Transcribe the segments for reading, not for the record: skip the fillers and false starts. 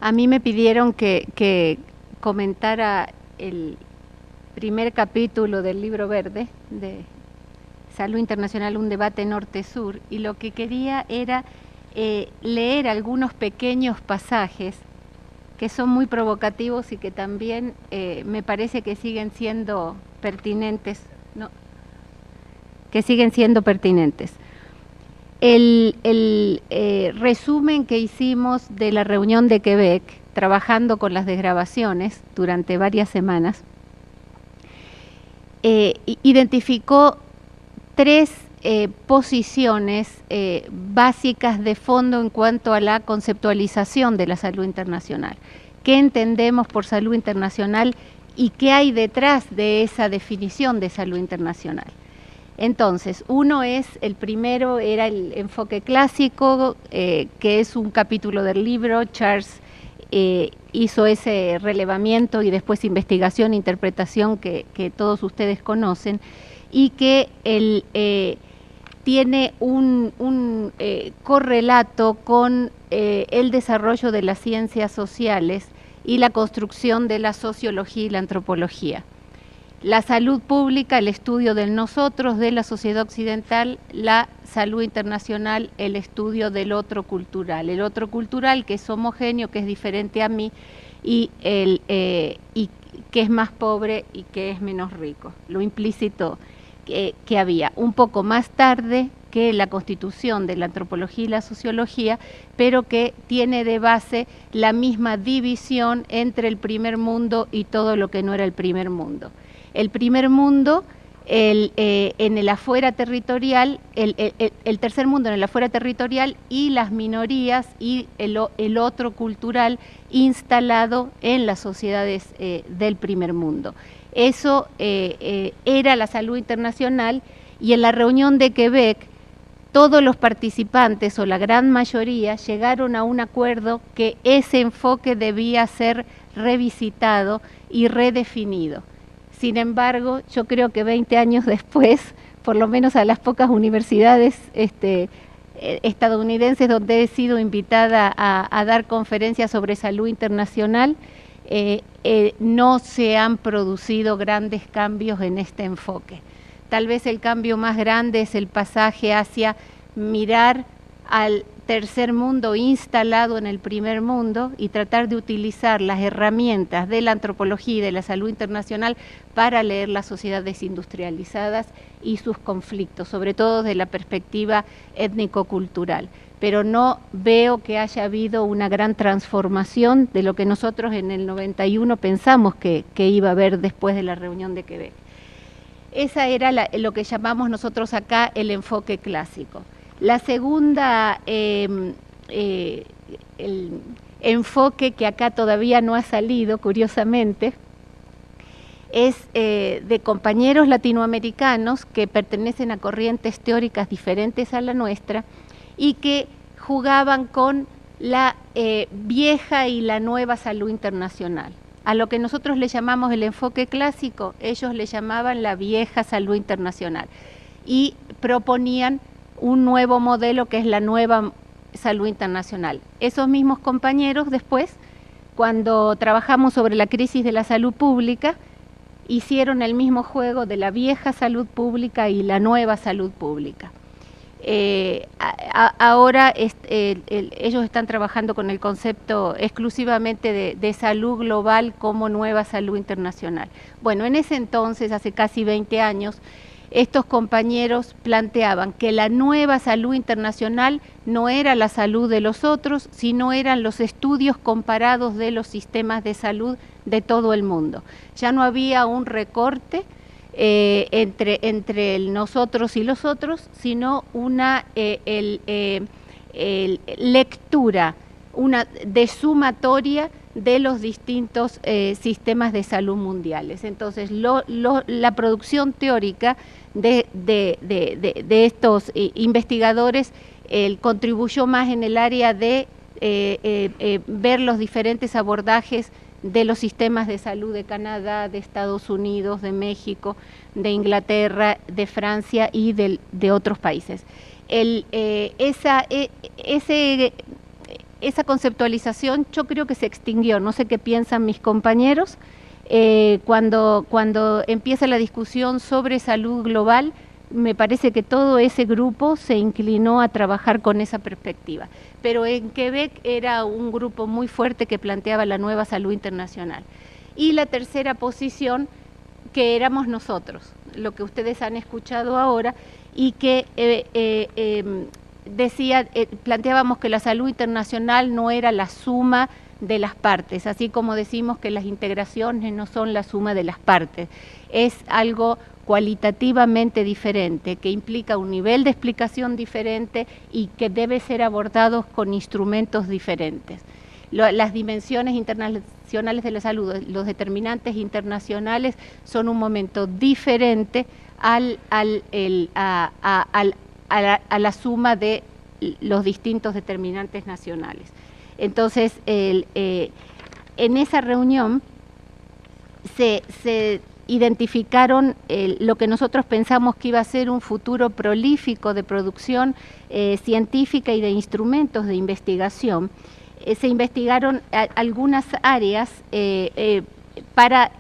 A mí me pidieron que comentara el primer capítulo del Libro Verde de Salud Internacional, un debate norte-sur, y lo que quería era leer algunos pequeños pasajes que son muy provocativos y que también me parece que siguen siendo pertinentes, ¿no? Que siguen siendo pertinentes. El resumen que hicimos de la reunión de Quebec, trabajando con las desgravaciones durante varias semanas, identificó tres posiciones básicas de fondo en cuanto a la conceptualización de la salud internacional. ¿Qué entendemos por salud internacional y qué hay detrás de esa definición de salud internacional? Entonces, el primero era el enfoque clásico, que es un capítulo del libro. Charles hizo ese relevamiento y después investigación e interpretación que todos ustedes conocen, y que tiene un correlato con el desarrollo de las ciencias sociales y la construcción de la sociología y la antropología. La salud pública, el estudio del nosotros, de la sociedad occidental; la salud internacional, el estudio del otro cultural. El otro cultural que es homogéneo, que es diferente a mí, y que es más pobre y que es menos rico. Lo implícito que había un poco más tarde que la constitución de la antropología y la sociología, pero que tiene de base la misma división entre el primer mundo y todo lo que no era el primer mundo. El primer mundo, en el afuera territorial, el tercer mundo en el afuera territorial, y las minorías y el otro cultural instalado en las sociedades del primer mundo. Eso era la salud internacional, y en la reunión de Quebec todos los participantes, o la gran mayoría, llegaron a un acuerdo que ese enfoque debía ser revisitado y redefinido. Sin embargo, yo creo que 20 años después, por lo menos a las pocas universidades estadounidenses donde he sido invitada a dar conferencias sobre salud internacional, no se han producido grandes cambios en este enfoque. Tal vez el cambio más grande es el pasaje hacia mirar al tercer mundo instalado en el primer mundo y tratar de utilizar las herramientas de la antropología y de la salud internacional para leer las sociedades industrializadas y sus conflictos, sobre todo desde la perspectiva étnico-cultural. Pero no veo que haya habido una gran transformación de lo que nosotros en el 91 pensamos que iba a haber después de la reunión de Quebec. Esa era lo que llamamos nosotros acá el enfoque clásico. La segunda, el enfoque que acá todavía no ha salido, curiosamente, es de compañeros latinoamericanos que pertenecen a corrientes teóricas diferentes a la nuestra y que jugaban con la vieja y la nueva salud internacional. A lo que nosotros le llamamos el enfoque clásico, ellos le llamaban la vieja salud internacional y proponían un nuevo modelo que es la nueva salud internacional. Esos mismos compañeros después, cuando trabajamos sobre la crisis de la salud pública, hicieron el mismo juego de la vieja salud pública y la nueva salud pública. Ahora ellos están trabajando con el concepto exclusivamente de salud global como nueva salud internacional. Bueno, en ese entonces, hace casi 20 años, estos compañeros planteaban que la nueva salud internacional no era la salud de los otros, sino eran los estudios comparados de los sistemas de salud de todo el mundo. Ya no había un recorte entre el nosotros y los otros, sino una lectura, una desumatoria de los distintos sistemas de salud mundiales. Entonces, la producción teórica de estos investigadores contribuyó más en el área de ver los diferentes abordajes de los sistemas de salud de Canadá, de Estados Unidos, de México, de Inglaterra, de Francia y de otros países. esa conceptualización yo creo que se extinguió, no sé qué piensan mis compañeros, cuando empieza la discusión sobre salud global, me parece que todo ese grupo se inclinó a trabajar con esa perspectiva. Pero en Quebec era un grupo muy fuerte que planteaba la nueva salud internacional. Y la tercera posición, que éramos nosotros, lo que ustedes han escuchado ahora, y que planteábamos que la salud internacional no era la suma de las partes, así como decimos que las integraciones no son la suma de las partes, es algo cualitativamente diferente, que implica un nivel de explicación diferente y que debe ser abordado con instrumentos diferentes. Las dimensiones internacionales de la salud, los determinantes internacionales, son un momento diferente a la suma de los distintos determinantes nacionales. Entonces, en esa reunión se identificaron lo que nosotros pensamos que iba a ser un futuro prolífico de producción científica y de instrumentos de investigación. Se investigaron algunas áreas para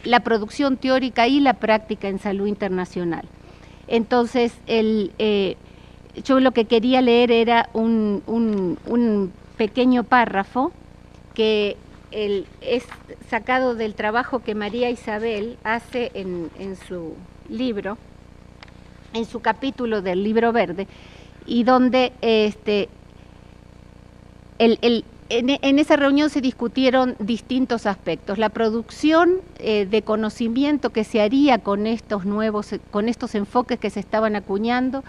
la producción teórica y la práctica en salud internacional. Entonces, yo lo que quería leer era un pequeño párrafo que es sacado del trabajo que María Isabel hace en su libro, en su capítulo del Libro Verde, y donde en esa reunión se discutieron distintos aspectos. La producción de conocimiento que se haría con estos enfoques que se estaban acuñando,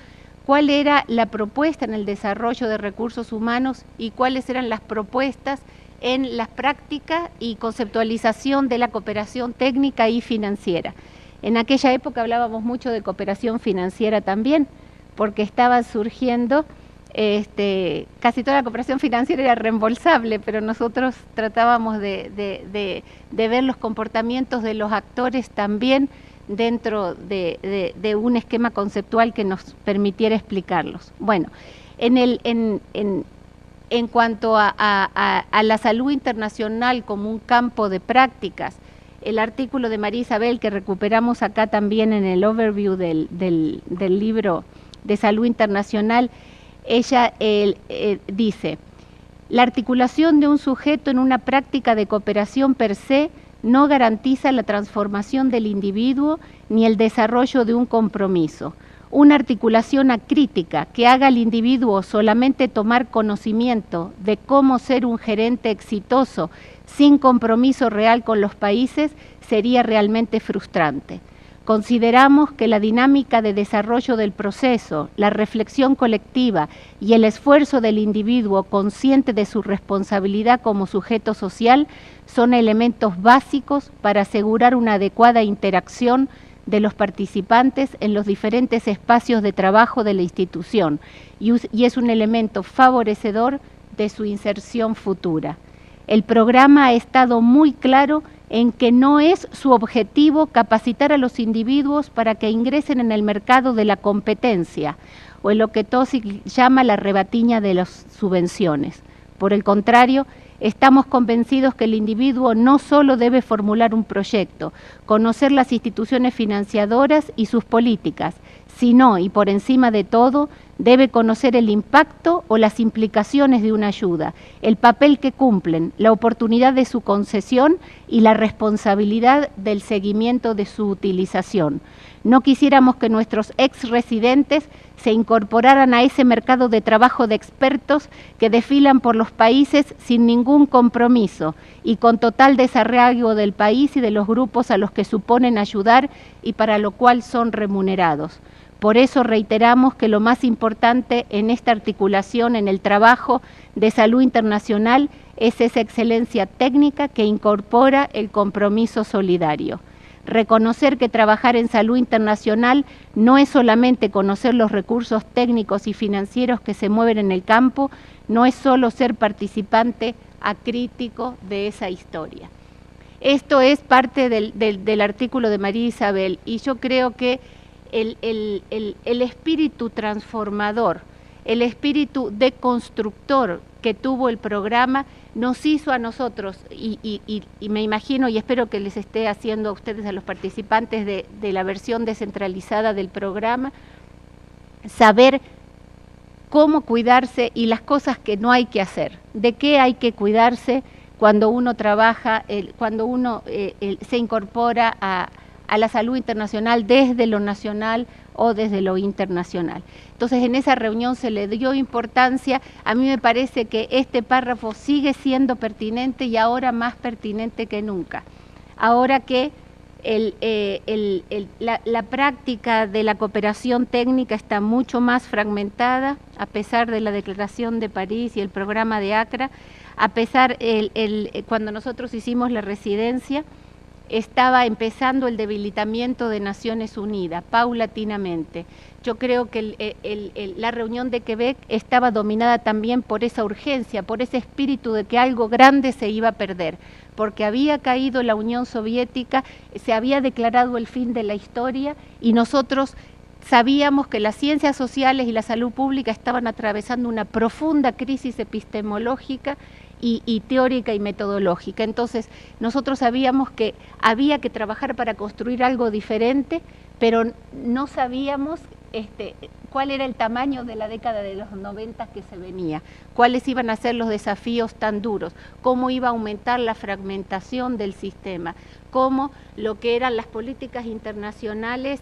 cuál era la propuesta en el desarrollo de recursos humanos y cuáles eran las propuestas en la práctica y conceptualización de la cooperación técnica y financiera. En aquella época hablábamos mucho de cooperación financiera también, porque estaban surgiendo, casi toda la cooperación financiera era reembolsable, pero nosotros tratábamos de ver los comportamientos de los actores también dentro de un esquema conceptual que nos permitiera explicarlos. Bueno, en cuanto a la salud internacional como un campo de prácticas, el artículo de María Isabel que recuperamos acá también en el overview del libro de salud internacional, ella dice: la articulación de un sujeto en una práctica de cooperación per se no garantiza la transformación del individuo ni el desarrollo de un compromiso. Una articulación acrítica que haga al individuo solamente tomar conocimiento de cómo ser un gerente exitoso sin compromiso real con los países sería realmente frustrante. Consideramos que la dinámica de desarrollo del proceso, la reflexión colectiva y el esfuerzo del individuo consciente de su responsabilidad como sujeto social son elementos básicos para asegurar una adecuada interacción de los participantes en los diferentes espacios de trabajo de la institución y es un elemento favorecedor de su inserción futura. El programa ha estado muy claro en que no es su objetivo capacitar a los individuos para que ingresen en el mercado de la competencia o en lo que Tocci llama la rebatiña de las subvenciones. Por el contrario, estamos convencidos que el individuo no solo debe formular un proyecto, conocer las instituciones financiadoras y sus políticas, sino, y por encima de todo, debe conocer el impacto o las implicaciones de una ayuda, el papel que cumplen, la oportunidad de su concesión y la responsabilidad del seguimiento de su utilización. No quisiéramos que nuestros ex-residentes se incorporaran a ese mercado de trabajo de expertos que desfilan por los países sin ningún compromiso y con total desarraigo del país y de los grupos a los que suponen ayudar y para lo cual son remunerados. Por eso reiteramos que lo más importante en esta articulación en el trabajo de salud internacional es esa excelencia técnica que incorpora el compromiso solidario. Reconocer que trabajar en salud internacional no es solamente conocer los recursos técnicos y financieros que se mueven en el campo, no es solo ser participante acrítico de esa historia. Esto es parte del artículo de María Isabel y yo creo que el espíritu transformador, el espíritu de constructor que tuvo el programa nos hizo a nosotros, y me imagino y espero que les esté haciendo a ustedes, a los participantes de la versión descentralizada del programa, saber cómo cuidarse y las cosas que no hay que hacer, de qué hay que cuidarse cuando uno trabaja, cuando uno se incorpora a la salud internacional desde lo nacional o desde lo internacional. Entonces, en esa reunión se le dio importancia. A mí me parece que este párrafo sigue siendo pertinente y ahora más pertinente que nunca. Ahora que la práctica de la cooperación técnica está mucho más fragmentada, a pesar de la Declaración de París y el programa de Accra, a pesar, cuando nosotros hicimos la residencia, estaba empezando el debilitamiento de Naciones Unidas, paulatinamente. Yo creo que la reunión de Quebec estaba dominada también por esa urgencia, por ese espíritu de que algo grande se iba a perder, porque había caído la Unión Soviética, se había declarado el fin de la historia y nosotros sabíamos que las ciencias sociales y la salud pública estaban atravesando una profunda crisis epistemológica y teórica y metodológica. Entonces, nosotros sabíamos que había que trabajar para construir algo diferente, pero no sabíamos cuál era el tamaño de la década de los 90 que se venía, cuáles iban a ser los desafíos tan duros, cómo iba a aumentar la fragmentación del sistema, cómo lo que eran las políticas internacionales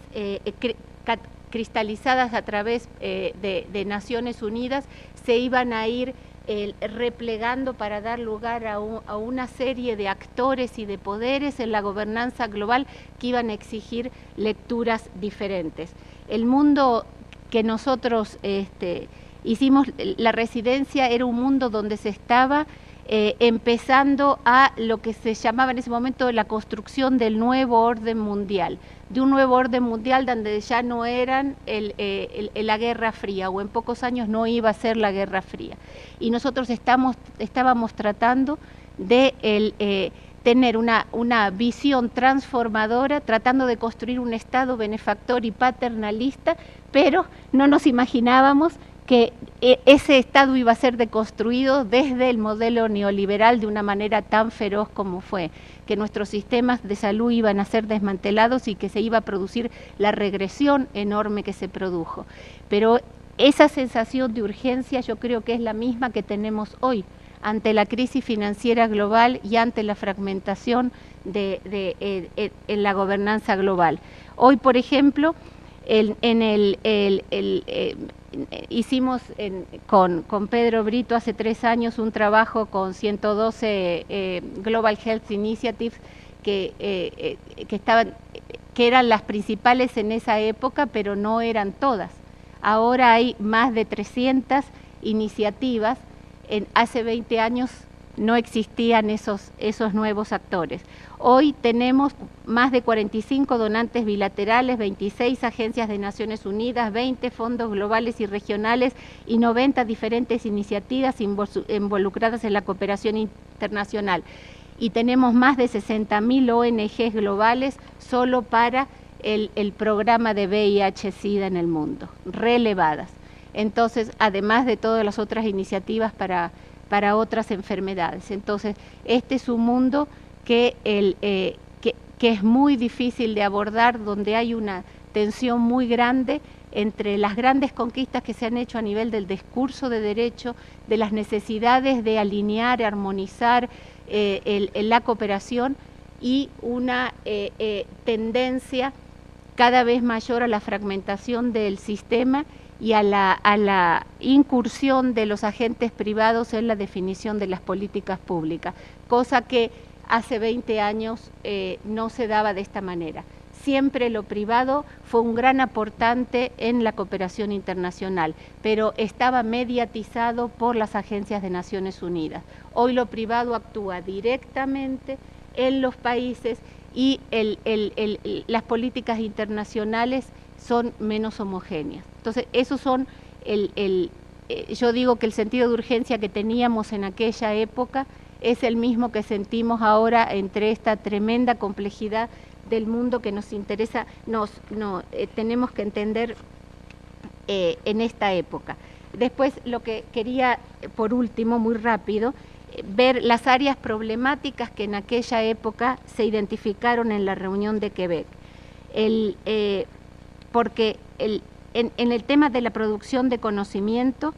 cristalizadas a través de Naciones Unidas se iban a ir replegando para dar lugar a una serie de actores y de poderes en la gobernanza global que iban a exigir lecturas diferentes. El mundo que nosotros hicimos la residencia era un mundo donde se estaba empezando a lo que se llamaba en ese momento la construcción del nuevo orden mundial, de un nuevo orden mundial donde ya no eran la Guerra Fría, o en pocos años no iba a ser la Guerra Fría. Y nosotros estábamos tratando de tener una visión transformadora, tratando de construir un Estado benefactor y paternalista, pero no nos imaginábamos que ese Estado iba a ser deconstruido desde el modelo neoliberal de una manera tan feroz como fue, que nuestros sistemas de salud iban a ser desmantelados y que se iba a producir la regresión enorme que se produjo. Pero esa sensación de urgencia yo creo que es la misma que tenemos hoy ante la crisis financiera global y ante la fragmentación en la gobernanza global. Hoy, por ejemplo, hicimos con Pedro Brito hace 3 años un trabajo con 112 Global Health Initiatives que eran las principales en esa época, pero no eran todas. Ahora hay más de 300 iniciativas. Hace 20 años no existían esos nuevos actores. Hoy tenemos más de 45 donantes bilaterales, 26 agencias de Naciones Unidas, 20 fondos globales y regionales y 90 diferentes iniciativas involucradas en la cooperación internacional. Y tenemos más de 60.000 ONGs globales solo para el programa de VIH-Sida en el mundo, relevadas. Entonces, además de todas las otras iniciativas para otras enfermedades. Entonces, este es un mundo que es muy difícil de abordar, donde hay una tensión muy grande entre las grandes conquistas que se han hecho a nivel del discurso de derecho, de las necesidades de alinear, armonizar la cooperación y una tendencia cada vez mayor a la fragmentación del sistema y a la incursión de los agentes privados en la definición de las políticas públicas, cosa que hace 20 años no se daba de esta manera. Siempre lo privado fue un gran aportante en la cooperación internacional, pero estaba mediatizado por las agencias de Naciones Unidas. Hoy lo privado actúa directamente en los países y las políticas internacionales son menos homogéneas. Entonces, esos son yo digo que el sentido de urgencia que teníamos en aquella época es el mismo que sentimos ahora entre esta tremenda complejidad del mundo que nos interesa, tenemos que entender en esta época. después lo que quería, por último, muy rápido, ver las áreas problemáticas que en aquella época se identificaron en la reunión de Quebec. Porque en el tema de la producción de conocimiento,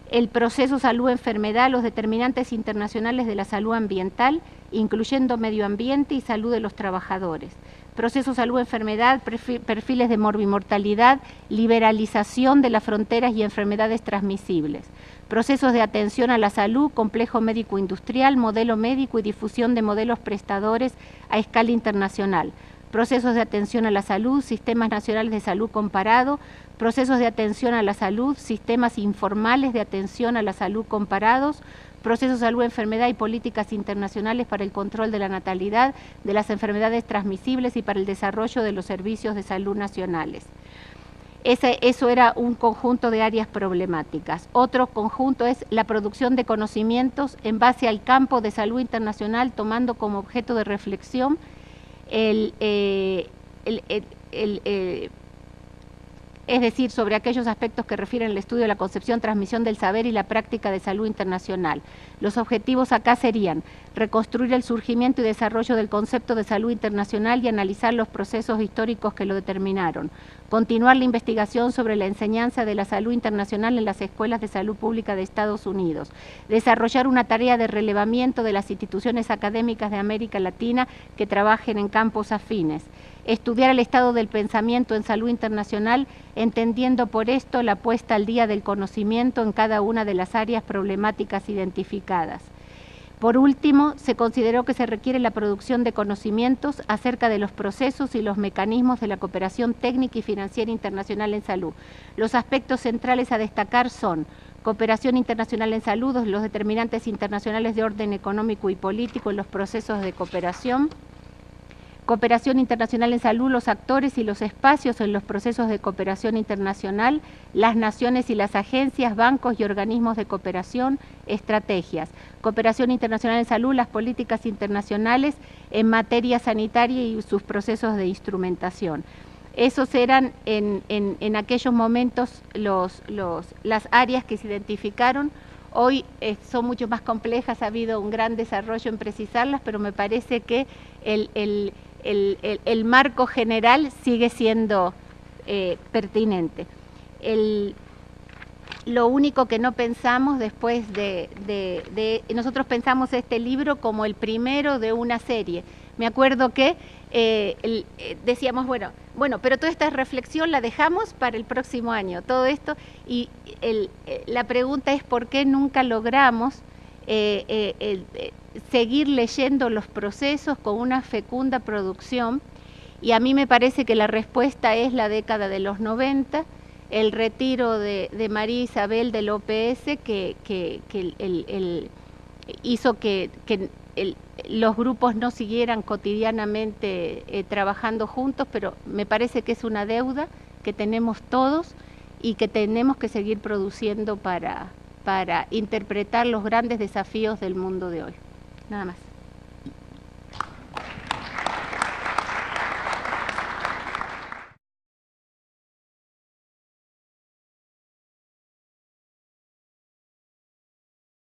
el proceso salud-enfermedad, los determinantes internacionales de la salud ambiental, incluyendo medio ambiente y salud de los trabajadores. Proceso salud-enfermedad, perfiles de morbimortalidad, liberalización de las fronteras y enfermedades transmisibles. Procesos de atención a la salud, complejo médico-industrial, modelo médico y difusión de modelos prestadores a escala internacional. Procesos de atención a la salud, sistemas nacionales de salud comparado, procesos de atención a la salud, sistemas informales de atención a la salud comparados, procesos de salud, enfermedad y políticas internacionales para el control de la natalidad, de las enfermedades transmisibles y para el desarrollo de los servicios de salud nacionales. Eso era un conjunto de áreas problemáticas. Otro conjunto es la producción de conocimientos en base al campo de salud internacional, tomando como objeto de reflexión es decir, sobre aquellos aspectos que refieren al estudio de la concepción, transmisión del saber y la práctica de salud internacional. Los objetivos acá serían reconstruir el surgimiento y desarrollo del concepto de salud internacional y analizar los procesos históricos que lo determinaron. Continuar la investigación sobre la enseñanza de la salud internacional en las escuelas de salud pública de Estados Unidos. Desarrollar una tarea de relevamiento de las instituciones académicas de América Latina que trabajen en campos afines. Estudiar el estado del pensamiento en salud internacional, entendiendo por esto la puesta al día del conocimiento en cada una de las áreas problemáticas identificadas. Por último, se consideró que se requiere la producción de conocimientos acerca de los procesos y los mecanismos de la cooperación técnica y financiera internacional en salud. Los aspectos centrales a destacar son cooperación internacional en salud, los determinantes internacionales de orden económico y político en los procesos de cooperación, cooperación internacional en salud, los actores y los espacios en los procesos de cooperación internacional, las naciones y las agencias, bancos y organismos de cooperación, estrategias. Cooperación internacional en salud, las políticas internacionales en materia sanitaria y sus procesos de instrumentación. Esos eran en aquellos momentos las áreas que se identificaron. Hoy son mucho más complejas, ha habido un gran desarrollo en precisarlas, pero me parece que el marco general sigue siendo pertinente. Lo único que no pensamos después nosotros pensamos este libro como el primero de una serie. Me acuerdo que decíamos, bueno, pero toda esta reflexión la dejamos para el próximo año, todo esto, y la pregunta es por qué nunca logramos seguir leyendo los procesos con una fecunda producción, y a mí me parece que la respuesta es la década de los 90, el retiro de María Isabel del OPS que hizo que los grupos no siguieran cotidianamente trabajando juntos, pero me parece que es una deuda que tenemos todos y que tenemos que seguir produciendo para interpretar los grandes desafíos del mundo de hoy. Nada más.